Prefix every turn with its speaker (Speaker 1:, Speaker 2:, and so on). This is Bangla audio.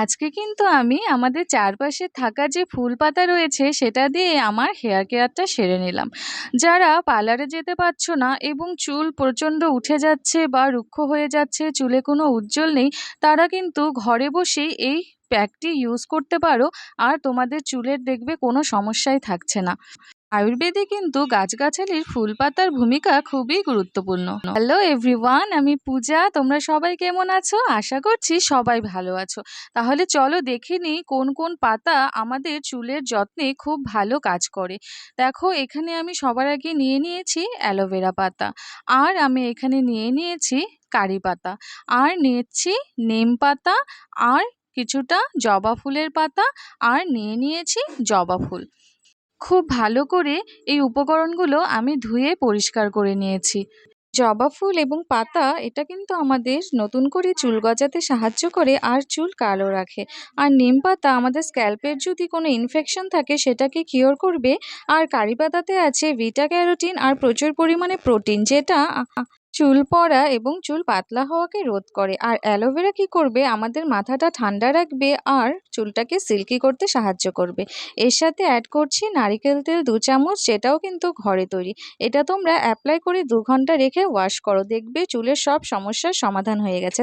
Speaker 1: আজকে কিন্তু আমি আমাদের চারপাশে থাকা যে ফুল পাতা রয়েছে সেটা দিয়ে আমার হেয়ার কেয়ারটা সেরে নিলাম। যারা পার্লারে যেতে পারছো না এবং চুল প্রচণ্ড উঠে যাচ্ছে বা রুক্ষ হয়ে যাচ্ছে, চুলে কোনো উজ্জ্বল নেই, তারা কিন্তু ঘরে বসেই এই প্যাকটি ইউজ করতে পারো। আর তোমাদের চুলের দেখবে কোনো সমস্যাই থাকছে না। আয়ুর্বেদে কিন্তু গাছগাছালির ফুল পাতার ভূমিকা খুবই গুরুত্বপূর্ণ। হ্যালো এভরিওয়ান, আমি পূজা। তোমরা সবাই কেমন আছো? আশা করছি সবাই ভালো আছো। তাহলে চলো দেখে নিই কোন কোন পাতা আমাদের চুলের যত্নে খুব ভালো কাজ করে। দেখো, এখানে আমি সবার আগে নিয়ে নিয়েছি অ্যালোভেরা পাতা, আর আমি এখানে নিয়ে নিয়েছি কারি পাতা, আর নিয়েছি নিম পাতা, আর কিছুটা জবা ফুলের পাতা, আর নিয়ে নিয়েছি জবা ফুল। খুব ভালো করে এই উপকরণগুলো আমি ধুয়ে পরিষ্কার করে নিয়েছি। জবা ফুল এবং পাতা এটা কিন্তু আমাদের নতুন করে চুল গজাতে সাহায্য করে আর চুল কালো রাখে। আর নিম পাতা আমাদের স্ক্যাল্পের যদি কোনো ইনফেকশন থাকে সেটাকে কিওর করবে। আর কারি পাতাতে আছে ভিটা ক্যারোটিন আর প্রচুর পরিমাণে প্রোটিন, যেটা চুল পড়া এবং চুল পাতলা হওয়াকে রোধ করে। আর অ্যালোভেরা কি করবে, আমাদের মাথাটা ঠান্ডা রাখবে আর চুলটাকে সিল্কি করতে সাহায্য করবে। এর সাথে অ্যাড করছি নারিকেল তেল 2 চামচ, যেটাও কিন্তু ঘরে তৈরি। এটা তোমরা অ্যাপ্লাই করে 2 ঘন্টা রেখে ওয়াশ করো, দেখবে চুলের সব সমস্যার সমাধান হয়ে গেছে।